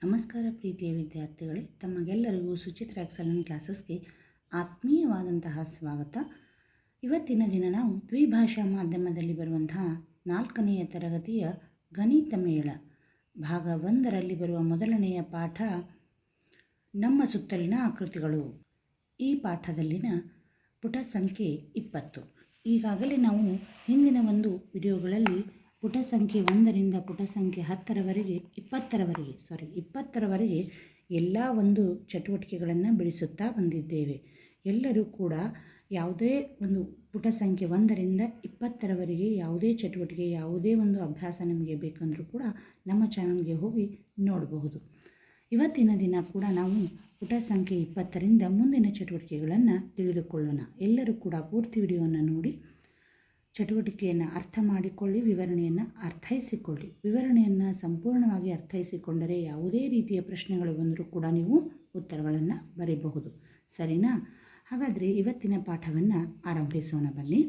ನಮಸ್ಕಾರ ಪ್ರೀತಿಯ ವಿದ್ಯಾರ್ಥಿಗಳೇ, ತಮಗೆಲ್ಲರಿಗೂ ಸುಚಿತ್ರ ಎಕ್ಸಲೆಂಟ್ ಕ್ಲಾಸಸ್ಗೆ ಆತ್ಮೀಯವಾದಂತಹ ಸ್ವಾಗತ. ಇವತ್ತಿನ ದಿನ ನಾವು ದ್ವಿಭಾಷಾ ಮಾಧ್ಯಮದಲ್ಲಿ ಬರುವಂತಹ 4ನೆಯ ತರಗತಿಯ ಗಣಿತ ಮೇಳ ಭಾಗ 1ರಲ್ಲಿ ಬರುವ ಮೊದಲನೆಯ ಪಾಠ ನಮ್ಮ ಸುತ್ತಲಿನ ಆಕೃತಿಗಳು. ಈ ಪಾಠದಲ್ಲಿನ ಪುಟ ಸಂಖ್ಯೆ 20. ಈಗಾಗಲೇ ನಾವು ಹಿಂದಿನ ಒಂದು ವಿಡಿಯೋಗಳಲ್ಲಿ ಪುಟ ಸಂಖ್ಯೆ 1ರಿಂದ ಪುಟ ಸಂಖ್ಯೆ 10ರವರೆಗೆ 20ರವರೆಗೆ ಎಲ್ಲ ಒಂದು ಚಟುವಟಿಕೆಗಳನ್ನು ಬಿಡಿಸುತ್ತಾ ಬಂದಿದ್ದೇವೆ. ಎಲ್ಲರೂ ಕೂಡ ಯಾವುದೇ ಒಂದು ಪುಟ ಸಂಖ್ಯೆ 1ರಿಂದ 20ರವರೆಗೆ ಯಾವುದೇ ಚಟುವಟಿಕೆ, ಯಾವುದೇ ಒಂದು ಅಭ್ಯಾಸ ನಿಮಗೆ ಬೇಕಂದರೂ ಕೂಡ ನಮ್ಮ ಚಾನಲ್ಗೆ ಹೋಗಿ ನೋಡಬಹುದು. ಇವತ್ತಿನ ದಿನ ಕೂಡ ನಾವು ಪುಟ ಸಂಖ್ಯೆ 20ರಿಂದ ಮುಂದಿನ ಚಟುವಟಿಕೆಗಳನ್ನು ತಿಳಿದುಕೊಳ್ಳೋಣ. ಎಲ್ಲರೂ ಕೂಡ ಪೂರ್ತಿ ವಿಡಿಯೋವನ್ನು ನೋಡಿ ಚಟುವಟಿಕೆಯನ್ನು ಅರ್ಥ ಮಾಡಿಕೊಳ್ಳಿ, ವಿವರಣೆಯನ್ನು ಅರ್ಥೈಸಿಕೊಳ್ಳಿ. ವಿವರಣೆಯನ್ನು ಸಂಪೂರ್ಣವಾಗಿ ಅರ್ಥೈಸಿಕೊಂಡರೆ ಯಾವುದೇ ರೀತಿಯ ಪ್ರಶ್ನೆಗಳು ಬಂದರೂ ಕೂಡ ನೀವು ಉತ್ತರಗಳನ್ನು ಬರೆಯಬಹುದು. ಸರಿನಾ? ಹಾಗಾದರೆ ಇವತ್ತಿನ ಪಾಠವನ್ನು ಆರಂಭಿಸೋಣ ಬನ್ನಿ.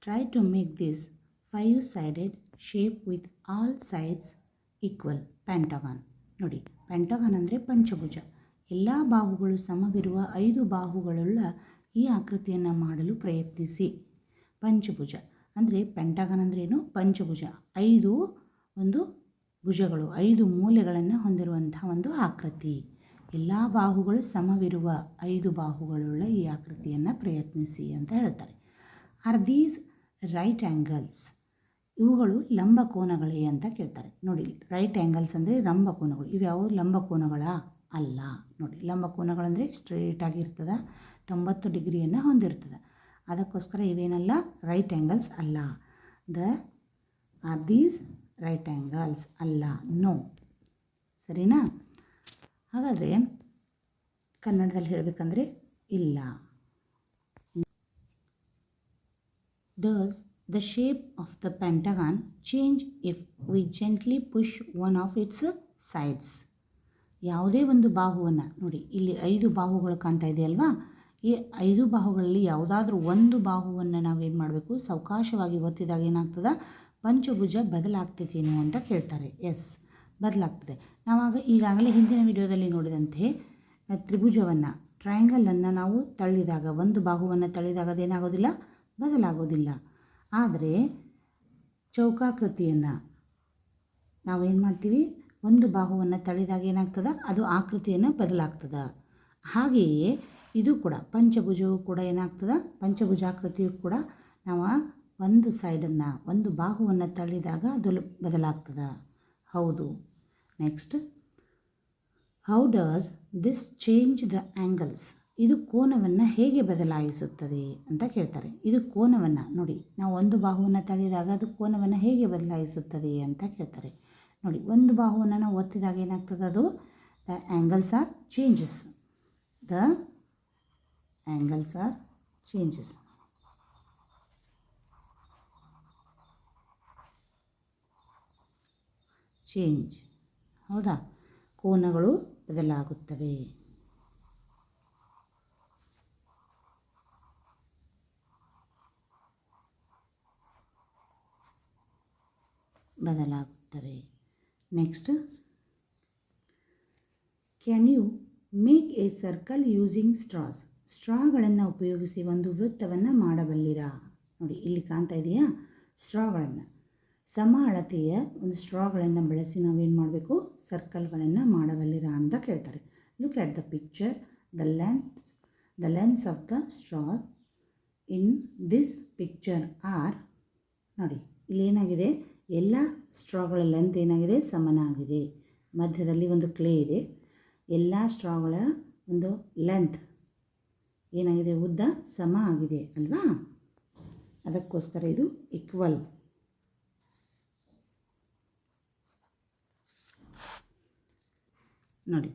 Try to make this 5-sided shape with all sides equal pentagon. ನೋಡಿ, ಪೆಂಟಗಾನ್ ಅಂದರೆ ಪಂಚಭುಜ. ಎಲ್ಲ ಬಾಹುಗಳು ಸಮವಿರುವ 5 ಬಾಹುಗಳುಳ್ಳ ಈ ಆಕೃತಿಯನ್ನು ಮಾಡಲು ಪ್ರಯತ್ನಿಸಿ. ಪಂಚಭುಜ ಅಂದರೆ ಪೆಂಟಗಾನ್ ಅಂದ್ರೇನು? ಪಂಚಭುಜ, 5 ಒಂದು ಭುಜಗಳು, 5 ಮೂಲೆಗಳನ್ನು ಹೊಂದಿರುವಂತಹ ಒಂದು ಆಕೃತಿ. ಎಲ್ಲ ಬಾಹುಗಳು ಸಮವಿರುವ 5 ಬಾಹುಗಳುಳ್ಳ ಈ ಆಕೃತಿಯನ್ನು ಪ್ರಯತ್ನಿಸಿ ಅಂತ ಹೇಳ್ತಾರೆ. Are these right angles? ಇವುಗಳು ಲಂಬಕೋನಗಳೇ ಅಂತ ಕೇಳ್ತಾರೆ. ನೋಡಿ, ರೈಟ್ ಆ್ಯಂಗಲ್ಸ್ ಅಂದರೆ ಲಂಬಕೋನಗಳು. ಇವ್ಯಾವು ಲಂಬಕೋನಗಳ? ಅಲ್ಲ. ನೋಡಿ, ಲಂಬಕೋನಗಳಂದರೆ ಸ್ಟ್ರೇಟಾಗಿರ್ತದೆ, 90 ಡಿಗ್ರಿಯನ್ನು ಹೊಂದಿರ್ತದೆ. ಅದಕ್ಕೋಸ್ಕರ ಇವೇನಲ್ಲ, ರೈಟ್ ಆ್ಯಂಗಲ್ಸ್ ಅಲ್ಲ. Are these right angles? ಅಲ್ಲ, ನೋ. ಸರಿನಾ? ಹಾಗಾದರೆ ಕನ್ನಡದಲ್ಲಿ ಹೇಳಬೇಕಂದ್ರೆ ಇಲ್ಲ. Does the shape of the pentagon change if we gently push one of it's sides? ಯಾವುದೇ ಒಂದು ಬಾಹುವನ್ನು ನೋಡಿ, ಇಲ್ಲಿ 5 ಬಾಹುಗಳು ಕಾಣ್ತಾ ಇದೆಯಲ್ವಾ? ಈ 5 ಬಾಹುಗಳಲ್ಲಿ ಯಾವುದಾದ್ರೂ ಒಂದು ಬಾಹುವನ್ನು ನಾವೇನು ಮಾಡಬೇಕು? ಸಾವಕಾಶವಾಗಿ ಒತ್ತಿದಾಗ ಏನಾಗ್ತದೆ? ಪಂಚಭುಜ ಬದಲಾಗ್ತದೇನೋ ಅಂತ ಕೇಳ್ತಾರೆ. ಎಸ್, ಬದಲಾಗ್ತದೆ. ನಾವಾಗ ಈಗಾಗಲೇ ಹಿಂದಿನ ವಿಡಿಯೋದಲ್ಲಿ ನೋಡಿದಂತೆ ತ್ರಿಭುಜವನ್ನು, ಟ್ರಯಾಂಗಲನ್ನು ನಾವು ತಳ್ಳಿದಾಗ, ಒಂದು ಬಾಹುವನ್ನು ತಳ್ಳಿದಾಗ ಅದೇನಾಗೋದಿಲ್ಲ, ಬದಲಾಗೋದಿಲ್ಲ. ಆದರೆ ಚೌಕಾಕೃತಿಯನ್ನು ನಾವೇನು ಮಾಡ್ತೀವಿ? ಒಂದು ಬಾಹುವನ್ನು ತಳ್ಳಿದಾಗ ಏನಾಗ್ತದೆ? ಅದು ಆಕೃತಿಯನ್ನು ಬದಲಾಗ್ತದೆ. ಹಾಗೆಯೇ ಇದು ಕೂಡ ಪಂಚಭುಜವು ಕೂಡ ಏನಾಗ್ತದೆ? ಪಂಚಭುಜಾಕೃತಿಯು ಕೂಡ ನಾವು ಒಂದು ಸೈಡನ್ನು, ಒಂದು ಬಾಹುವನ್ನು ತಳ್ಳಿದಾಗ ಅದು ಬದಲಾಗ್ತದೆ. ಹೌದು. Next, how does this change the angles? ಇದು ಕೋನವನ್ನು ಹೇಗೆ ಬದಲಾಯಿಸುತ್ತದೆ ಅಂತ ಕೇಳ್ತಾರೆ. ಇದು ಕೋನವನ್ನು ನೋಡಿ, ನಾವು ಒಂದು ಬಾಹುವನ್ನು ತಳ್ಳಿದಾಗ ಅದು ಕೋನವನ್ನು ಹೇಗೆ ಬದಲಾಯಿಸುತ್ತದೆ ಅಂತ ಕೇಳ್ತಾರೆ. ನೋಡಿ, ಒಂದು ಬಾಹುವನ್ನು ನಾವು ಒತ್ತಿದಾಗ ಏನಾಗ್ತದೆ? ಅದು the angles are changes. The angles are changes. Change. ಹೌದಾ? ಕೋನಗಳು ಬದಲಾಗುತ್ತವೆ. ಬದಲಾಗುತ್ತವೆ. Next, can you make a circle using straws? ಸ್ಟ್ರಾಗಳನ್ನು ಉಪಯೋಗಿಸಿ ಒಂದು ವೃತ್ತವನ್ನು ಮಾಡಬಲ್ಲಿರಾ? ನೋಡಿ, ಇಲ್ಲಿ ಕಾಣ್ತಾ ಇದೆಯಾ? ಸ್ಟ್ರಾಗಳನ್ನು, ಸಮ ಅಳತೆಯ ಒಂದು ಸ್ಟ್ರಾಗಳನ್ನು ಬಳಸಿ ನಾವೇನು ಮಾಡಬೇಕು? ಸರ್ಕಲ್ಗಳನ್ನು ಮಾಡಬಲ್ಲಿರಾ ಅಂತ ಕೇಳ್ತಾರೆ. Look at the picture. The lengths of the straw in this picture are, ನೋಡಿ ಇಲ್ಲಿ ಏನಾಗಿದೆ? ಎಲ್ಲ ಸ್ಟ್ರಾಗಳ ಲೆಂತ್ ಏನಾಗಿದೆ? ಸಮನಾಗಿದೆ. ಮಧ್ಯದಲ್ಲಿ ಒಂದು ಕ್ಲೇ ಇದೆ. ಎಲ್ಲ ಸ್ಟ್ರಾಗಳ ಒಂದು ಲೆಂತ್ ಏನಾಗಿದೆ? ಉದ್ದ ಸಮ ಆಗಿದೆ ಅಲ್ವಾ? ಅದಕ್ಕೋಸ್ಕರ ಇದು ಈಕ್ವಲ್. ನೋಡಿ,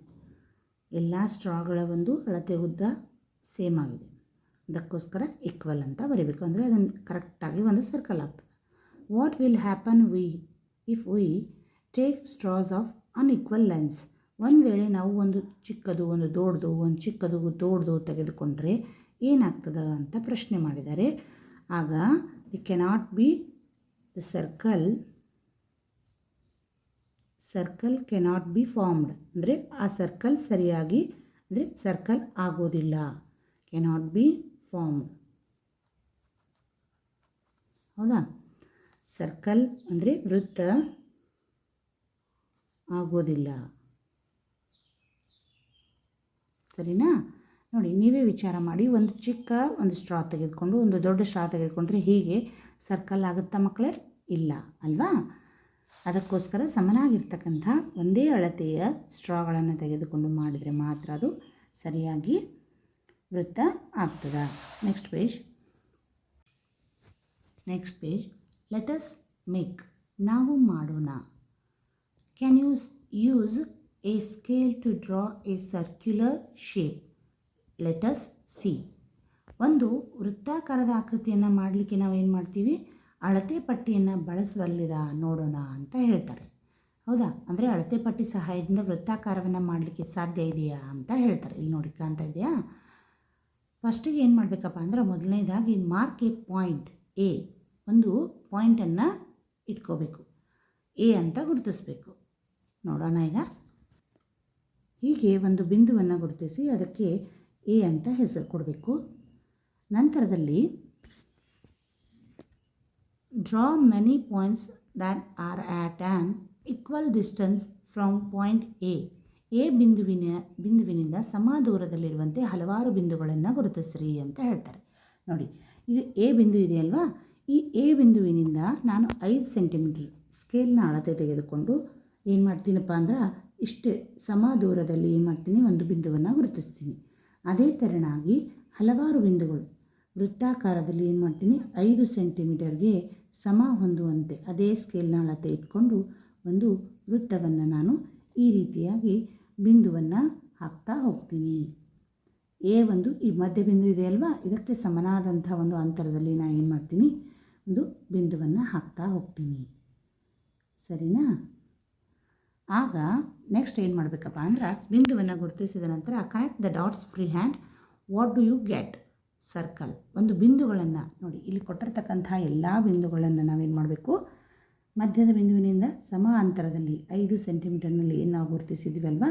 ಎಲ್ಲ ಸ್ಟ್ರಾಗಳ ಒಂದು ಅಳತೆ ಉದ್ದ ಸೇಮ್ ಆಗಿದೆ. ಅದಕ್ಕೋಸ್ಕರ ಈಕ್ವಲ್ ಅಂತ ಬರೀಬೇಕು. ಅಂದರೆ ಅದನ್ನು ಕರೆಕ್ಟಾಗಿ ಒಂದು ಸರ್ಕಲ್ ಆಗ್ತದೆ. What will happen if we take straws of unequal lens? ಒಂದು ವೇಳೆ ನಾವು ಒಂದು ಚಿಕ್ಕದು, ಒಂದು ದೊಡ್ಡದು, ಒಂದು ಚಿಕ್ಕದು, ದೊಡ್ಡದು ತೆಗೆದುಕೊಂಡ್ರೆ ಏನಾಗ್ತದೆ ಅಂತ ಪ್ರಶ್ನೆ ಮಾಡಿದ್ದಾರೆ. ಆಗ we cannot be the circle circle cannot be formed ಅಂದರೆ ಆ ಸರ್ಕಲ್ ಸರಿಯಾಗಿ ಅಂದರೆ ಸರ್ಕಲ್ ಆಗೋದಿಲ್ಲ. Cannot be formed. ಹೌದಾ? ಸರ್ಕಲ್ ಅಂದರೆ ವೃತ್ತ ಆಗೋದಿಲ್ಲ. ಸರಿನಾ? ನೋಡಿ, ನೀವೇ ವಿಚಾರ ಮಾಡಿ. ಒಂದು ಚಿಕ್ಕ ಒಂದು ಸ್ಟ್ರಾ ತೆಗೆದುಕೊಂಡು ಒಂದು ದೊಡ್ಡ ಸ್ಟ್ರಾ ತೆಗೆದುಕೊಂಡ್ರೆ ಹೀಗೆ ಸರ್ಕಲ್ ಆಗುತ್ತಾ ಮಕ್ಕಳೇ? ಇಲ್ಲ ಅಲ್ವಾ? ಅದಕ್ಕೋಸ್ಕರ ಸಮನಾಗಿರ್ತಕ್ಕಂಥ ಒಂದೇ ಅಳತೆಯ ಸ್ಟ್ರಾಗಳನ್ನು ತೆಗೆದುಕೊಂಡು ಮಾಡಿದರೆ ಮಾತ್ರ ಅದು ಸರಿಯಾಗಿ ವೃತ್ತ ಆಗ್ತದೆ. Next page. Let us make. ನಾವು ಮಾಡೋಣ. Can use A scale to draw A circular shape. Let us see. ಒಂದು ವೃತ್ತಾಕಾರದ ಆಕೃತಿಯನ್ನು ಮಾಡಲಿಕ್ಕೆ ನಾವೇನು ಮಾಡ್ತೀವಿ? ಅಳತೆ ಪಟ್ಟಿಯನ್ನು ಬಳಸಬಲ್ಲಿರಾ ನೋಡೋಣ ಅಂತ ಹೇಳ್ತಾರೆ. ಹೌದಾ? ಅಂದರೆ ಅಳತೆ ಪಟ್ಟಿ ಸಹಾಯದಿಂದ ವೃತ್ತಾಕಾರವನ್ನು ಮಾಡಲಿಕ್ಕೆ ಸಾಧ್ಯ ಇದೆಯಾ ಅಂತ ಹೇಳ್ತಾರೆ. ಇಲ್ಲಿ ನೋಡಿ, ಕಾಣ್ತಾ ಇದೆಯಾ? ಫಸ್ಟಿಗೆ ಏನು ಮಾಡಬೇಕಪ್ಪ ಅಂದ್ರೆ, ಮೊದಲನೇದಾಗಿ ಮಾರ್ಕ್ ಎ ಪಾಯಿಂಟ್ ಎ. ಒಂದು ಪಾಯಿಂಟನ್ನು ಇಟ್ಕೋಬೇಕು, ಎ ಅಂತ ಗುರುತಿಸಬೇಕು. ನೋಡೋಣ ಈಗ. ಹೀಗೆ ಒಂದು ಬಿಂದುವನ್ನು ಗುರುತಿಸಿ ಅದಕ್ಕೆ ಎ ಅಂತ ಹೆಸರು ಕೊಡಬೇಕು. ನಂತರದಲ್ಲಿ draw many points that are at an equal distance from point A. A ಬಿಂದುವಿನಿಂದ ಸಮ ದೂರದಲ್ಲಿರುವಂತೆ ಹಲವಾರು ಬಿಂದುಗಳನ್ನು ಗುರುತಿಸ್ರಿ ಅಂತ ಹೇಳ್ತಾರೆ. ನೋಡಿ, ಇದು ಎ ಬಿಂದು ಇದೆಯಲ್ವಾ? ಈ ಎ ಬಿಂದುವಿನಿಂದ ನಾನು 5 ಸೆಂಟಿಮೀಟರ್ ಸ್ಕೇಲ್ನ ಅಳತೆ ತೆಗೆದುಕೊಂಡು ಏನು ಮಾಡ್ತೀನಪ್ಪ ಅಂದ್ರೆ, ಇಷ್ಟೇ ಸಮ ದೂರದಲ್ಲಿ ಏನು ಮಾಡ್ತೀನಿ? ಒಂದು ಬಿಂದುವನ್ನು ಗುರುತಿಸ್ತೀನಿ. ಅದೇ ತೆರನಾಗಿ ಹಲವಾರು ಬಿಂದುಗಳು ವೃತ್ತಾಕಾರದಲ್ಲಿ ಏನು ಮಾಡ್ತೀನಿ? 5 ಸೆಂಟಿಮೀಟರ್ಗೆ ಸಮ ಹೊಂದುವಂತೆ ಅದೇ ಸ್ಕೇಲ್ನ ಅಳತೆ ಇಟ್ಕೊಂಡು ಒಂದು ವೃತ್ತವನ್ನು ನಾನು ಈ ರೀತಿಯಾಗಿ ಬಿಂದುವನ್ನು ಹಾಕ್ತಾ ಹೋಗ್ತೀನಿ. ಎ ಒಂದು ಈ ಮಧ್ಯ ಬಿಂದು ಇದೆ ಅಲ್ವಾ? ಇದಕ್ಕೆ ಸಮನಾದಂಥ ಒಂದು ಅಂತರದಲ್ಲಿ ನಾನು ಏನು ಮಾಡ್ತೀನಿ? ಒಂದು ಬಿಂದುವನ್ನು ಹಾಕ್ತಾ ಹೋಗ್ತೀನಿ. ಸರಿನಾ? ಆಗ ನೆಕ್ಸ್ಟ್ ಏನು ಮಾಡಬೇಕಪ್ಪ ಅಂದ್ರೆ, ಬಿಂದುವನ್ನು ಗುರುತಿಸಿದ ನಂತರ connect the dots free hand. What do you get? Circle. ಒಂದು ಬಿಂದುಗಳನ್ನು ನೋಡಿ, ಇಲ್ಲಿ ಕೊಟ್ಟಿರ್ತಕ್ಕಂಥ ಎಲ್ಲ ಬಿಂದುಗಳನ್ನು ನಾವೇನು ಮಾಡಬೇಕು? ಮಧ್ಯದ ಬಿಂದುವಿನಿಂದ ಸಮ ಅಂತರದಲ್ಲಿ 5 ಸೆಂಟಿಮೀಟರ್ನಲ್ಲಿ ಏನು ನಾವು ಗುರುತಿಸಿದ್ವಲ್ವಾ,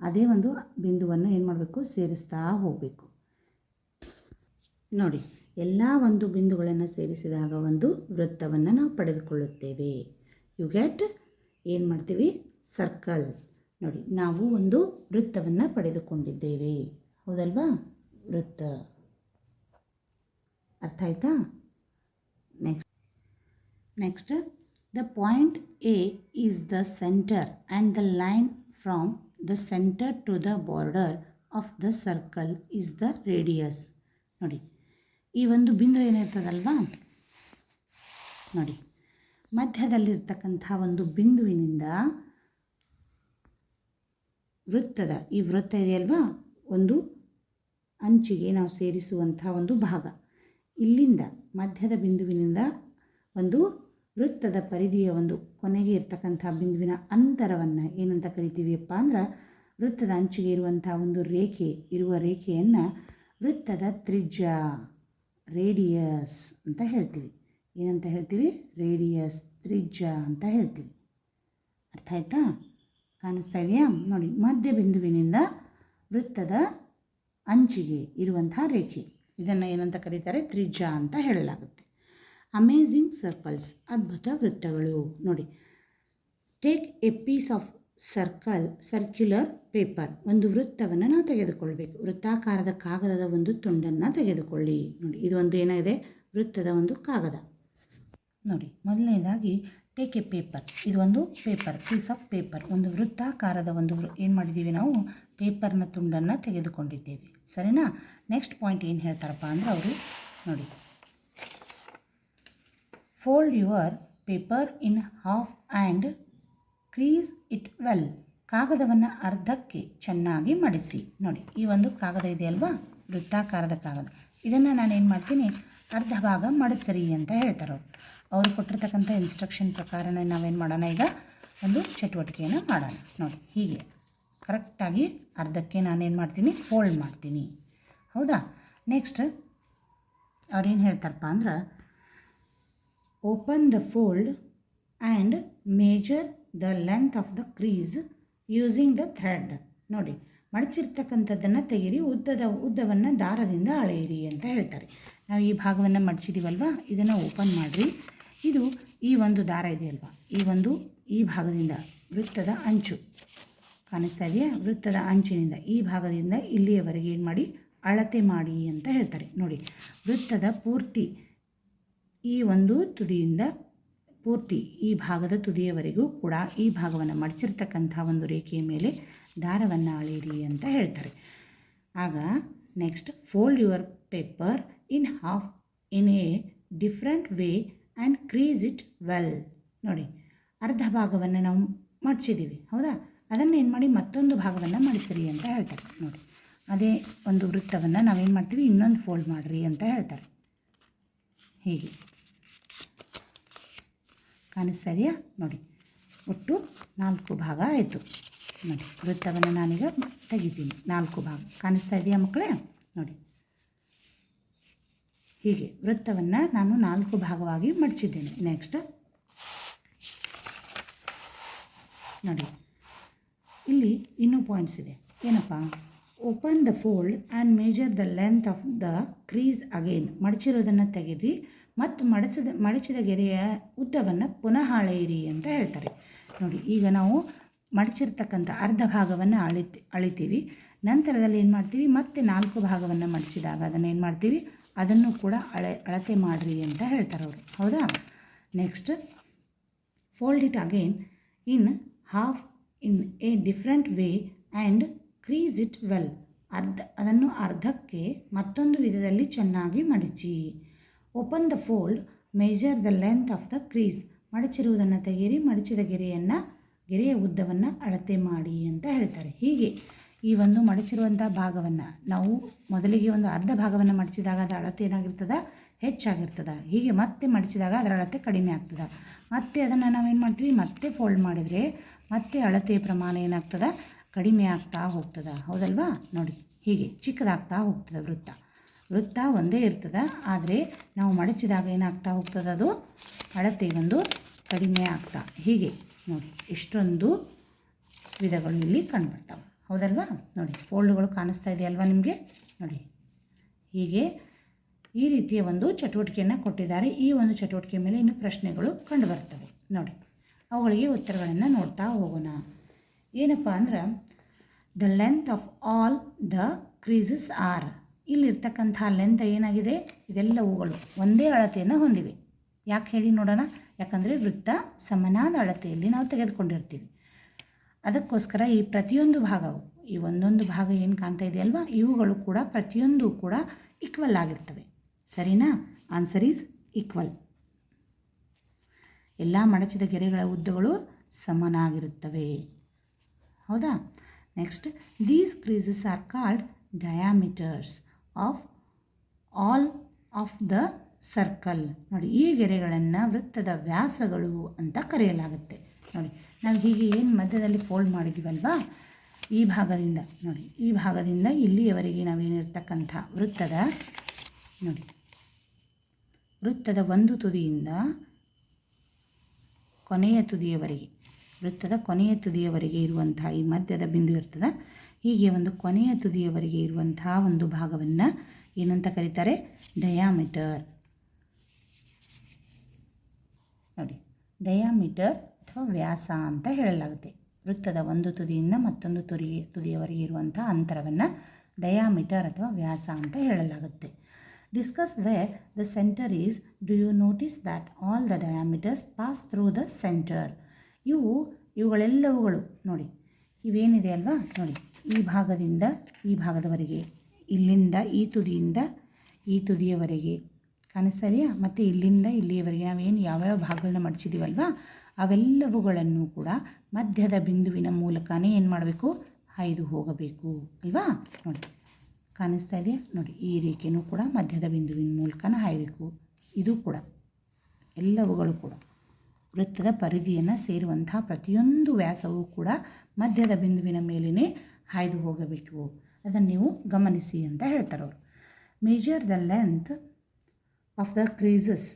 ಅದೇ ಒಂದು ಬಿಂದುವನ್ನು ಏನು ಮಾಡಬೇಕು? ಸೇರಿಸ್ತಾ ಹೋಗಬೇಕು. ನೋಡಿ, ಎಲ್ಲ ಒಂದು ಬಿಂದುಗಳನ್ನು ಸೇರಿಸಿದಾಗ ಒಂದು ವೃತ್ತವನ್ನು ನಾವು ಪಡೆದುಕೊಳ್ಳುತ್ತೇವೆ. ಯು ಗೆಟ್ ಏನು ಮಾಡ್ತೀವಿ? ಸರ್ಕಲ್. ನೋಡಿ, ನಾವು ಒಂದು ವೃತ್ತವನ್ನು ಪಡೆದುಕೊಂಡಿದ್ದೇವೆ. ಹೌದಲ್ವಾ? ವೃತ್ತ. ಅರ್ಥ ಆಯ್ತಾ? Next the point A is the centre and the line from the centre to the border of the circle is the radius. ನೋಡಿ, ಈ ಒಂದು ಬಿಂದು ಏನಿರ್ತದಲ್ವಾ, ನೋಡಿ ಮಧ್ಯದಲ್ಲಿರ್ತಕ್ಕಂಥ ಒಂದು ಬಿಂದುವಿನಿಂದ ಈ ವೃತ್ತ ಇದೆಯಲ್ವಾ, ಒಂದು ಅಂಚಿಗೆ ನಾವು ಸೇರಿಸುವಂಥ ಒಂದು ಭಾಗ. ಇಲ್ಲಿಂದ ಮಧ್ಯದ ಬಿಂದುವಿನಿಂದ ಒಂದು ವೃತ್ತದ ಪರಿಧಿಯ ಒಂದು ಕೊನೆಗೆ ಇರ್ತಕ್ಕಂಥ ಬಿಂದುವಿನ ಅಂತರವನ್ನು ಏನಂತ ಕರಿತೀವಿಪ್ಪ ಅಂದ್ರೆ, ವೃತ್ತದ ಅಂಚಿಗೆ ಇರುವಂಥ ಒಂದು ರೇಖೆಯನ್ನು ವೃತ್ತದ ತ್ರಿಜ್ಯ, ರೇಡಿಯಸ್ ಅಂತ ಹೇಳ್ತೀವಿ. ಏನಂತ ಹೇಳ್ತೀವಿ? ರೇಡಿಯಸ್, ತ್ರಿಜ್ಯ ಅಂತ ಹೇಳ್ತೀವಿ. ಅರ್ಥ ಆಯ್ತಾ? ಕಾಣಿಸ್ತಾ ಇದೆಯಾ? ನೋಡಿ, ಮಧ್ಯ ಬಿಂದುವಿನಿಂದ ವೃತ್ತದ ಅಂಚಿಗೆ ಇರುವಂಥ ರೇಖೆ, ಇದನ್ನು ಏನಂತ ಕರೀತಾರೆ? ತ್ರಿಜ್ಯ ಅಂತ ಹೇಳಲಾಗುತ್ತೆ. ಅಮೇಝಿಂಗ್ ಸರ್ಕಲ್ಸ್, ಅದ್ಭುತ ವೃತ್ತಗಳು. ನೋಡಿ, take a piece of circular paper. ಒಂದು ವೃತ್ತವನ್ನು ನಾವು ತೆಗೆದುಕೊಳ್ಬೇಕು. ವೃತ್ತಾಕಾರದ ಕಾಗದದ ಒಂದು ತುಂಡನ್ನು ತೆಗೆದುಕೊಳ್ಳಿ. ನೋಡಿ, ಇದು ಒಂದು ಏನಾಗಿದೆ? ವೃತ್ತದ ಒಂದು ಕಾಗದ. ನೋಡಿ, ಮೊದಲನೇದಾಗಿ ಟೇಕ್ ಎ ಪೇಪರ್. ಇದು ಒಂದು ಪೇಪರ್, ಪೀಸ್ ಆಫ್ ಪೇಪರ್. ಒಂದು ವೃತ್ತಾಕಾರದ ಒಂದು ಏನು ಮಾಡಿದ್ದೀವಿ ನಾವು? ಪೇಪರ್ನ ತುಂಡನ್ನು ತೆಗೆದುಕೊಂಡಿದ್ದೇವೆ. ಸರಿನಾ? ನೆಕ್ಸ್ಟ್ ಪಾಯಿಂಟ್ ಏನು ಹೇಳ್ತಾರಪ್ಪ ಅಂದರೆ ಅವರು, ನೋಡಿ, fold your paper in half and crease it well. ಕಾಗದವನ್ನು ಅರ್ಧಕ್ಕೆ ಚೆನ್ನಾಗಿ ಮಡಿಸಿ. ನೋಡಿ, ಈ ಒಂದು ಕಾಗದ ಇದೆಯಲ್ವಾ, ವೃತ್ತಾಕಾರದ ಕಾಗದ, ಇದನ್ನು ನಾನೇನು ಮಾಡ್ತೀನಿ? ಅರ್ಧ ಭಾಗ ಮಡಚರಿ ಅಂತ ಹೇಳ್ತಾರೆ ಅವರು ಕೊಟ್ಟಿರ್ತಕ್ಕಂಥ ಇನ್ಸ್ಟ್ರಕ್ಷನ್ ಪ್ರಕಾರ ನಾವೇನು ಮಾಡೋಣ? ಈಗ ಒಂದು ಚಟುವಟಿಕೆಯನ್ನು ಮಾಡೋಣ. ನೋಡಿ, ಹೀಗೆ ಕರೆಕ್ಟಾಗಿ ಅರ್ಧಕ್ಕೆ ನಾನೇನು ಮಾಡ್ತೀನಿ? ಫೋಲ್ಡ್ ಮಾಡ್ತೀನಿ. ಹೌದಾ? ನೆಕ್ಸ್ಟ್ ಅವ್ರೇನು ಹೇಳ್ತಾರಪ್ಪ ಅಂದ್ರೆ, open the fold and measure the length of the crease using the thread. ನೋಡಿ, ಮಡಚಿರ್ತಕ್ಕಂಥದ್ದನ್ನು ತೆಗೀರಿ, ಉದ್ದವನ್ನು ದಾರದಿಂದ ಅಳೆಯಿರಿ ಅಂತ ಹೇಳ್ತಾರೆ. ನಾವು ಈ ಭಾಗವನ್ನು ಮಡಚಿದ್ದೀವಲ್ವ, ಇದನ್ನು ಓಪನ್ ಮಾಡಿರಿ. ಇದು ಈ ಒಂದು ದಾರ ಇದೆಯಲ್ವ, ಈ ಭಾಗದಿಂದ ವೃತ್ತದ ಅಂಚು ಕಾಣಿಸ್ತಾ ಇದೆಯಾ, ವೃತ್ತದ ಅಂಚಿನಿಂದ ಈ ಭಾಗದಿಂದ ಇಲ್ಲಿಯವರೆಗೆ ಏನು ಮಾಡಿ ಅಳತೆ ಮಾಡಿ ಅಂತ ಹೇಳ್ತಾರೆ. ನೋಡಿ, ವೃತ್ತದ ಪೂರ್ತಿ ಈ ಒಂದು ತುದಿಯಿಂದ ಪೂರ್ತಿ ಈ ಭಾಗದ ತುದಿಯವರೆಗೂ ಕೂಡ ಈ ಭಾಗವನ್ನು ಮಡಚಿರ್ತಕ್ಕಂಥ ಒಂದು ರೇಖೆಯ ಮೇಲೆ ದಾರವನ್ನು ಅಳೆಯಿರಿ ಅಂತ ಹೇಳ್ತಾರೆ. ಆಗ next, fold your paper in half in a different way and crease it well. ನೋಡಿ, ಅರ್ಧ ಭಾಗವನ್ನು ನಾವು ಮಡಚಿದ್ದೀವಿ, ಹೌದಾ, ಅದನ್ನು ಏನು ಮಾಡಿ ಮತ್ತೊಂದು ಭಾಗವನ್ನು ಮಡಿಸಿರಿ ಅಂತ ಹೇಳ್ತಾರೆ. ನೋಡಿ, ಅದೇ ಒಂದು ವೃತ್ತವನ್ನು ನಾವೇನು ಮಾಡ್ತೀವಿ, ಇನ್ನೊಂದು ಫೋಲ್ಡ್ ಮಾಡಿರಿ ಅಂತ ಹೇಳ್ತಾರೆ. ಹೀಗೆ ಕಾಣಿಸ್ತಾ ಇದೆಯಾ? ನೋಡಿ, ಒಟ್ಟು 4 ಭಾಗ ಆಯಿತು. ನೋಡಿ, ವೃತ್ತವನ್ನು ನಾನೀಗ ತೆಗಿತೀನಿ, 4 ಭಾಗ ಕಾಣಿಸ್ತಾ ಇದೆಯಾ ಮಕ್ಕಳೇ? ನೋಡಿ, ಹೀಗೆ ವೃತ್ತವನ್ನು ನಾನು 4 ಭಾಗವಾಗಿ ಮಡಚಿದ್ದೇನೆ. ನೆಕ್ಸ್ಟ್ ನೋಡಿ, ಇಲ್ಲಿ ಇನ್ನೂ ಪಾಯಿಂಟ್ಸ್ ಇದೆ. ಏನಪ್ಪ? Open the fold and measure the length of the crease again. ಮಡಚಿರೋದನ್ನು ತೆಗೆದು ಮತ್ತು ಮಡಚಿದ ಗೆರೆಯ ಉದ್ದವನ್ನು ಪುನಃ ಅಳೆಯಿರಿ ಅಂತ ಹೇಳ್ತಾರೆ. ನೋಡಿ, ಈಗ ನಾವು ಮಡಚಿರ್ತಕ್ಕಂಥ ಅರ್ಧ ಭಾಗವನ್ನು ಅಳಿತೀವಿ. ನಂತರದಲ್ಲಿ ಏನು ಮಾಡ್ತೀವಿ, ಮತ್ತೆ 4 ಭಾಗವನ್ನು ಮಡಚಿದಾಗ ಅದನ್ನು ಏನು ಮಾಡ್ತೀವಿ, ಅದನ್ನು ಕೂಡ ಅಳತೆ ಮಾಡಿರಿ ಅಂತ ಹೇಳ್ತಾರೆ ಅವರು, ಹೌದಾ? Next, fold it again in half in a different way and crease it well. ಅದನ್ನು ಅರ್ಧಕ್ಕೆ ಮತ್ತೊಂದು ವಿಧದಲ್ಲಿ ಚೆನ್ನಾಗಿ ಮಡಚಿ. Open the fold, measure the length of the crease. ಮಡಚಿರುವುದನ್ನು ತೆಗೀರಿ, ಮಡಚಿದ ಗೆರೆಯ ಉದ್ದವನ್ನು ಅಳತೆ ಮಾಡಿ ಅಂತ ಹೇಳ್ತಾರೆ. ಹೀಗೆ ಈ ಒಂದು ಮಡಚಿರುವಂಥ ಭಾಗವನ್ನು ನಾವು ಮೊದಲಿಗೆ ಒಂದು ಅರ್ಧ ಭಾಗವನ್ನು ಮಡಚಿದಾಗ ಅದರ ಅಳತೆ ಏನಾಗಿರ್ತದೆ, ಹೆಚ್ಚಾಗಿರ್ತದೆ. ಹೀಗೆ ಮತ್ತೆ ಮಡಚಿದಾಗ ಅದರ ಅಳತೆ ಕಡಿಮೆ ಆಗ್ತದೆ. ಮತ್ತೆ ಅದನ್ನು ನಾವೇನು ಮಾಡ್ತೀವಿ, ಮತ್ತೆ ಫೋಲ್ಡ್ ಮಾಡಿದರೆ ಮತ್ತೆ ಅಳತೆಯ ಪ್ರಮಾಣ ಏನಾಗ್ತದೆ, ಕಡಿಮೆ ಆಗ್ತಾ ಹೋಗ್ತದೆ, ಹೌದಲ್ವಾ? ನೋಡಿ, ಹೀಗೆ ಚಿಕ್ಕದಾಗ್ತಾ ಹೋಗ್ತದೆ. ವೃತ್ತ ಒಂದೇ ಇರ್ತದೆ, ಆದರೆ ನಾವು ಮಡಚಿದಾಗ ಏನಾಗ್ತಾ ಹೋಗ್ತದೆ, ಅದು ಅಳತೆ ಒಂದು ಕಡಿಮೆ ಆಗ್ತಾ. ಹೀಗೆ ನೋಡಿ, ಎಷ್ಟೊಂದು ವಿಧಗಳು ಇಲ್ಲಿ ಕಂಡುಬರ್ತವೆ, ಹೌದಲ್ವಾ? ನೋಡಿ, ಫೋಲ್ಡ್ಗಳು ಕಾಣಿಸ್ತಾ ಇದೆಯಲ್ವಾ ನಿಮಗೆ? ನೋಡಿ, ಹೀಗೆ ಈ ರೀತಿಯ ಒಂದು ಚಟುವಟಿಕೆಯನ್ನು ಕೊಟ್ಟಿದ್ದಾರೆ. ಈ ಒಂದು ಚಟುವಟಿಕೆ ಮೇಲೆ ಇನ್ನು ಪ್ರಶ್ನೆಗಳು ಕಂಡುಬರ್ತವೆ. ನೋಡಿ, ಅವುಗಳಿಗೆ ಉತ್ತರಗಳನ್ನು ನೋಡ್ತಾ ಹೋಗೋಣ. ಏನಪ್ಪ ಅಂದ್ರೆ, the length of all the creases are. ಇಲ್ಲಿರ್ತಕ್ಕಂಥ ಲೆಂತ್ ಏನಾಗಿದೆ, ಇದೆಲ್ಲವುಗಳು ಒಂದೇ ಅಳತೆಯನ್ನು ಹೊಂದಿವೆ. ಯಾಕೆ ಹೇಳಿ ನೋಡೋಣ? ಯಾಕಂದರೆ ವೃತ್ತ ಸಮನಾದ ಅಳತೆಯಲ್ಲಿ ನಾವು ತೆಗೆದುಕೊಂಡಿರ್ತೀವಿ. ಅದಕ್ಕೋಸ್ಕರ ಈ ಪ್ರತಿಯೊಂದು ಭಾಗವು, ಈ ಒಂದೊಂದು ಭಾಗ ಏನು ಕಾಣ್ತಾ ಇದೆಯಲ್ವಾ, ಇವುಗಳು ಕೂಡ ಪ್ರತಿಯೊಂದು ಕೂಡ ಈಕ್ವಲ್ ಆಗಿರ್ತವೆ. ಸರಿನಾ? Answer is equal. ಎಲ್ಲ ಮಡಚಿದ ಗೆರೆಗಳ ಉದ್ದಗಳು ಸಮನಾಗಿರುತ್ತವೆ, ಹೌದಾ? Next, these creases are called diameters of all of the circle. ನೋಡಿ, ಈ ಗೆರೆಗಳನ್ನು ವೃತ್ತದ ವ್ಯಾಸಗಳು ಅಂತ ಕರೆಯಲಾಗುತ್ತೆ. ನೋಡಿ, ನಾವು ಹೀಗೆ ಏನು ಮಧ್ಯದಲ್ಲಿ ಫೋಲ್ಡ್ ಮಾಡಿದ್ದೀವಲ್ವಾ, ಈ ಭಾಗದಿಂದ ನೋಡಿ, ಈ ಭಾಗದಿಂದ ಇಲ್ಲಿಯವರೆಗೆ ನಾವೇನಿರ್ತಕ್ಕಂಥ ವೃತ್ತದ ಒಂದು ತುದಿಯಿಂದ ಕೊನೆಯ ತುದಿಯವರೆಗೆ, ವೃತ್ತದ ಕೊನೆಯ ತುದಿಯವರೆಗೆ ಇರುವಂಥ ಈ ಮಧ್ಯದ ಬಿಂದು ಇರ್ತದೆ. ಹೀಗೆ ಒಂದು ಕೊನೆಯ ತುದಿಯವರೆಗೆ ಇರುವಂಥ ಒಂದು ಭಾಗವನ್ನು ಏನಂತ ಕರೀತಾರೆ? ಡಯಾಮೀಟರ್. ನೋಡಿ, ಡಯಾಮೀಟರ್ ಅಥವಾ ವ್ಯಾಸ ಅಂತ ಹೇಳಲಾಗುತ್ತೆ. ವೃತ್ತದ ಒಂದು ತುದಿಯಿಂದ ಮತ್ತೊಂದು ತುದಿಯವರೆಗೆ ಇರುವಂಥ ಅಂತರವನ್ನು ಡಯಾಮೀಟರ್ ಅಥವಾ ವ್ಯಾಸ ಅಂತ ಹೇಳಲಾಗುತ್ತೆ. Discuss where the centre is. Do you notice that all the diameters pass through the centre. ಇವುಗಳೆಲ್ಲವುಗಳು ನೋಡಿ, ಇವೇನಿದೆ ಅಲ್ವಾ, ನೋಡಿ, ಈ ಭಾಗದಿಂದ ಈ ಭಾಗದವರೆಗೆ, ಇಲ್ಲಿಂದ ಈ ತುದಿಯಿಂದ ಈ ತುದಿಯವರೆಗೆ ಕಾಣಿಸ್ತಾ ಇದೆಯಾ? ಮತ್ತು ಇಲ್ಲಿಂದ ಇಲ್ಲಿಯವರೆಗೆ ನಾವೇನು ಯಾವ್ಯಾವ ಭಾಗಗಳನ್ನ ಮಡಚಿದ್ದೀವಲ್ವ, ಅವೆಲ್ಲವುಗಳನ್ನು ಕೂಡ ಮಧ್ಯದ ಬಿಂದುವಿನ ಮೂಲಕನೇ ಏನು ಮಾಡಬೇಕು? ಹಾಯ್ದು ಹೋಗಬೇಕು ಅಲ್ವಾ? ನೋಡಿ, ಕಾಣಿಸ್ತಾ ಇದೆಯಾ? ನೋಡಿ, ಈ ರೇಖೆನೂ ಕೂಡ ಮಧ್ಯದ ಬಿಂದುವಿನ ಮೂಲಕನೇ ಹಾಯಬೇಕು. ಇದು ಕೂಡ ಎಲ್ಲವುಗಳು ಕೂಡ ವೃತ್ತದ ಪರಿಧಿಯನ್ನು ಸೇರುವಂಥ ಪ್ರತಿಯೊಂದು ವ್ಯಾಸವೂ ಕೂಡ ಮಧ್ಯದ ಬಿಂದುವಿನ ಮೇಲೇ ಹಾಯ್ದು ಹೋಗಬೇಕು. ಅದನ್ನು ನೀವು ಗಮನಿಸಿ ಅಂತ ಹೇಳ್ತಾರೆ ಅವರು. Measure the length of the creases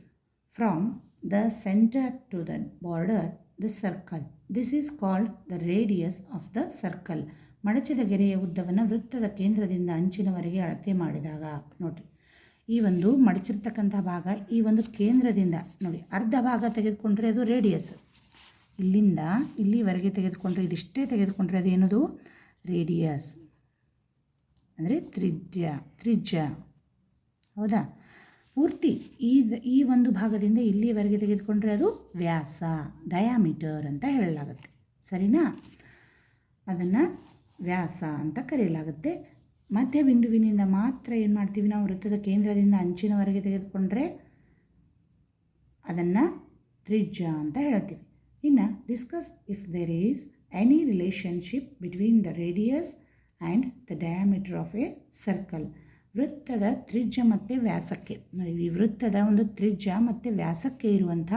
from the centre to the border the circle. This is called the radius of the circle. ಮಡಚಿದ ಗೆರೆಯ ಉದ್ದವನ್ನು ವೃತ್ತದ ಕೇಂದ್ರದಿಂದ ಅಂಚಿನವರೆಗೆ ಅಳತೆ ಮಾಡಿದಾಗ ನೋಡಿ, ಈ ಒಂದು ಮಡಚಿರ್ತಕ್ಕಂಥ ಭಾಗ ಈ ಒಂದು ಕೇಂದ್ರದಿಂದ ನೋಡಿ ಅರ್ಧ ಭಾಗ ತೆಗೆದುಕೊಂಡ್ರೆ ಅದು ರೇಡಿಯಸ್. ಇಲ್ಲಿಂದ ಇಲ್ಲಿವರೆಗೆ ತೆಗೆದುಕೊಂಡ್ರೆ ಇದಿಷ್ಟೇ ತೆಗೆದುಕೊಂಡ್ರೆ ಅದು ಏನದು ರೇಡಿಯಸ್ ಅಂದರೆ ತ್ರಿಜ್ಯ. ಹೌದಾ? ಪೂರ್ತಿ ಈ ಒಂದು ಭಾಗದಿಂದ ಇಲ್ಲಿವರೆಗೆ ತೆಗೆದುಕೊಂಡ್ರೆ ಅದು ವ್ಯಾಸ, ಡಯಾಮೀಟರ್ ಅಂತ ಹೇಳಲಾಗುತ್ತೆ. ಸರಿನಾ? ಅದನ್ನು ವ್ಯಾಸ ಅಂತ ಕರೆಯಲಾಗುತ್ತೆ. ಮಧ್ಯಬಿಂದುವಿನಿಂದ ಮಾತ್ರ ಏನು ಮಾಡ್ತೀವಿ ನಾವು, ವೃತ್ತದ ಕೇಂದ್ರದಿಂದ ಅಂಚಿನವರೆಗೆ ತೆಗೆದುಕೊಂಡ್ರೆ ಅದನ್ನು ತ್ರಿಜ್ಯ ಅಂತ ಹೇಳ್ತೀವಿ. ಇನ್ನು discuss if there is any relationship between the radius and the diameter of a circle. ವೃತ್ತದ ತ್ರಿಜ್ಯ ಮತ್ತು ವ್ಯಾಸಕ್ಕೆ ನೋಡಿ, ಈ ವೃತ್ತದ ಒಂದು ತ್ರಿಜ್ಯ ಮತ್ತು ವ್ಯಾಸಕ್ಕೆ ಇರುವಂಥ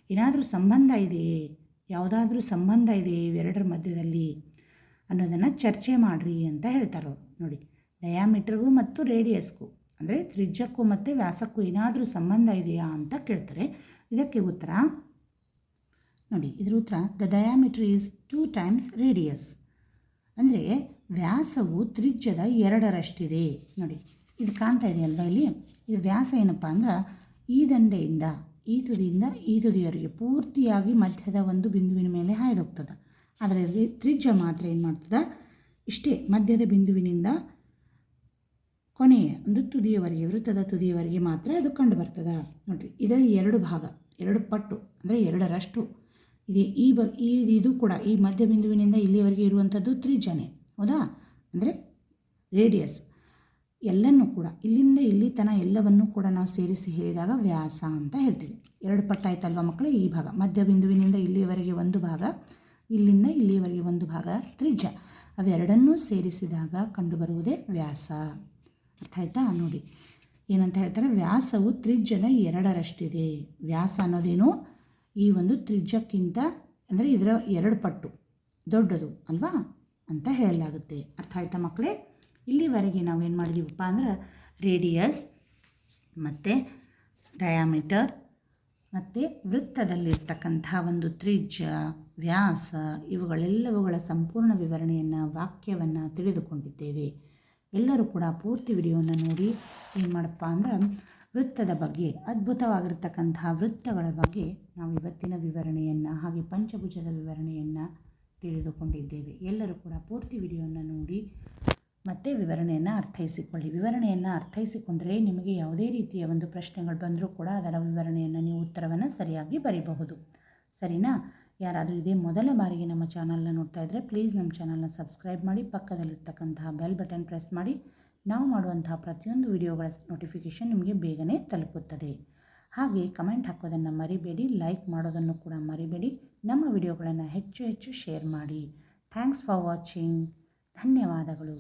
ಏನಾದರೂ ಸಂಬಂಧ ಇದೆಯೇ, ಯಾವುದಾದ್ರೂ ಸಂಬಂಧ ಇದೆಯೇ ಇವೆರಡರ ಮಧ್ಯದಲ್ಲಿ ಅನ್ನೋದನ್ನು ಚರ್ಚೆ ಮಾಡಿರಿ ಅಂತ ಹೇಳ್ತಾರೆ ನೋಡಿ. ಡಯಾಮೀಟರ್ಗೂ ಮತ್ತು ರೇಡಿಯಸ್ಗೂ ಅಂದರೆ ತ್ರಿಜ್ಯಕ್ಕೂ ಮತ್ತು ವ್ಯಾಸಕ್ಕೂ ಏನಾದರೂ ಸಂಬಂಧ ಇದೆಯಾ ಅಂತ ಕೇಳ್ತಾರೆ. ಇದಕ್ಕೆ ಉತ್ತರ ನೋಡಿ, ಇದ್ರ ಉತ್ತರ the diameter is 2 times radius. ಅಂದರೆ ವ್ಯಾಸವು ತ್ರಿಜ್ಯದ 2ರಷ್ಟಿದೆ. ನೋಡಿ ಇದು ಕಾಣ್ತಾ ಇದೆಯಲ್ವ ಇಲ್ಲಿ, ಇದು ವ್ಯಾಸ ಏನಪ್ಪ ಅಂದ್ರೆ ಈ ದಂಡೆಯಿಂದ ಈ ತುದಿಯಿಂದ ಈ ತುದಿಯವರೆಗೆ ಪೂರ್ತಿಯಾಗಿ ಮಧ್ಯದ ಒಂದು ಬಿಂದುವಿನ ಮೇಲೆ ಹಾಯ್ದೋಗ್ತದೆ. ಆದರೆ ತ್ರಿಜ್ಯ ಮಾತ್ರ ಏನು ಮಾಡ್ತದೆ, ಇಷ್ಟೇ ಮಧ್ಯದ ಬಿಂದುವಿನಿಂದ ಕೊನೆಯ ಒಂದು ತುದಿಯವರೆಗೆ, ವೃತ್ತದ ತುದಿಯವರೆಗೆ ಮಾತ್ರ ಅದು ಕಂಡು ಬರ್ತದೆ. ನೋಡಿರಿ, ಇದರ 2 ಭಾಗ, 2 ಪಟ್ಟು ಅಂದರೆ 2ರಷ್ಟು ಇದೆ. ಇದು ಕೂಡ ಈ ಮಧ್ಯ ಬಿಂದುವಿನಿಂದ ಇಲ್ಲಿವರೆಗೆ ಇರುವಂಥದ್ದು ತ್ರಿಜ್ಯನೇ. ಹೌದಾ? ಅಂದರೆ ರೇಡಿಯಸ್. ಎಲ್ಲನೂ ಕೂಡ ಇಲ್ಲಿಂದ ಇಲ್ಲಿ ತನಕ ಎಲ್ಲವನ್ನೂ ಕೂಡ ನಾವು ಸೇರಿಸಿ ಹೇಳಿದಾಗ ವ್ಯಾಸ ಅಂತ ಹೇಳ್ತೀವಿ. 2 ಪಟ್ಟು ಆಯ್ತಲ್ವ ಮಕ್ಕಳೇ? ಈ ಭಾಗ ಮಧ್ಯ ಬಿಂದುವಿನಿಂದ ಇಲ್ಲಿಯವರೆಗೆ ಒಂದು ಭಾಗ, ಇಲ್ಲಿಂದ ಇಲ್ಲಿಯವರೆಗೆ ಒಂದು ಭಾಗ ತ್ರಿಜ್ಯ. ಅವೆರಡನ್ನೂ ಸೇರಿಸಿದಾಗ ಕಂಡುಬರುವುದೇ ವ್ಯಾಸ. ಅರ್ಥ ಆಯ್ತಾ? ನೋಡಿ ಏನಂತ ಹೇಳ್ತಾರೆ, ವ್ಯಾಸವು ತ್ರಿಜ್ಯದ 2ರಷ್ಟಿದೆ. ವ್ಯಾಸ ಅನ್ನೋದೇನು, ಈ ಒಂದು ತ್ರಿಜ್ಯಕ್ಕಿಂತ ಅಂದರೆ ಇದರ 2 ಪಟ್ಟು ದೊಡ್ಡದು ಅಲ್ವಾ ಅಂತ ಹೇಳಲಾಗುತ್ತೆ. ಅರ್ಥ ಆಯ್ತಾ ಮಕ್ಕಳೇ? ಇಲ್ಲಿವರೆಗೆ ನಾವೇನು ಮಾಡಿದ್ದೀವಪ್ಪ ಅಂದ್ರೆ ರೇಡಿಯಸ್ ಮತ್ತು ಡಯಾಮೀಟರ್ ಮತ್ತು ವೃತ್ತದಲ್ಲಿರ್ತಕ್ಕಂಥ ಒಂದು ತ್ರಿಜ್ಯ, ವ್ಯಾಸ ಇವುಗಳೆಲ್ಲವುಗಳ ಸಂಪೂರ್ಣ ವಿವರಣೆಯನ್ನು, ವಾಕ್ಯವನ್ನು ತಿಳಿದುಕೊಂಡಿದ್ದೇವೆ. ಎಲ್ಲರೂ ಕೂಡ ಪೂರ್ತಿ ವಿಡಿಯೋವನ್ನು ನೋಡಿ ಏನು ಮಾಡಪ್ಪ ಅಂದ್ರೆ ವೃತ್ತದ ಬಗ್ಗೆ, ಅದ್ಭುತವಾಗಿರ್ತಕ್ಕಂತಹ ವೃತ್ತಗಳ ಬಗ್ಗೆ ನಾವು ಇವತ್ತಿನ ವಿವರಣೆಯನ್ನು ಹಾಗೆ ಪಂಚಭುಜದ ವಿವರಣೆಯನ್ನು ತಿಳಿದುಕೊಂಡಿದ್ದೇವೆ. ಎಲ್ಲರೂ ಕೂಡ ಪೂರ್ತಿ ವಿಡಿಯೋವನ್ನು ನೋಡಿ ಮತ್ತು ವಿವರಣೆಯನ್ನು ಅರ್ಥೈಸಿಕೊಳ್ಳಿ. ವಿವರಣೆಯನ್ನು ಅರ್ಥೈಸಿಕೊಂಡರೆ ನಿಮಗೆ ಯಾವುದೇ ರೀತಿಯ ಒಂದು ಪ್ರಶ್ನೆಗಳು ಬಂದರೂ ಕೂಡ ಅದರ ವಿವರಣೆಯನ್ನು ನೀವು ಉತ್ತರವನ್ನು ಸರಿಯಾಗಿ ಬರೀಬಹುದು. ಸರಿನಾ? ಯಾರಾದರೂ ಇದೇ ಮೊದಲ ಬಾರಿಗೆ ನಮ್ಮ ಚಾನಲ್ನ ನೋಡ್ತಾ ಇದ್ದರೆ ಪ್ಲೀಸ್ ನಮ್ಮ ಚಾನಲ್ನ ಸಬ್ಸ್ಕ್ರೈಬ್ ಮಾಡಿ, ಪಕ್ಕದಲ್ಲಿರ್ತಕ್ಕಂತಹ ಬೆಲ್ ಬಟನ್ ಪ್ರೆಸ್ ಮಾಡಿ. ನಾವು ಮಾಡುವಂತಹ ಪ್ರತಿಯೊಂದು ವಿಡಿಯೋಗಳ ನೋಟಿಫಿಕೇಷನ್ ನಿಮಗೆ ಬೇಗನೆ ತಲುಪುತ್ತದೆ. ಹಾಗೆ ಕಮೆಂಟ್ ಹಾಕೋದನ್ನು ಮರಿಬೇಡಿ, ಲೈಕ್ ಮಾಡೋದನ್ನು ಕೂಡ ಮರಿಬೇಡಿ. ನಮ್ಮ ವಿಡಿಯೋಗಳನ್ನು ಹೆಚ್ಚು ಹೆಚ್ಚು ಶೇರ್ ಮಾಡಿ. Thanks for watching. ಧನ್ಯವಾದಗಳು.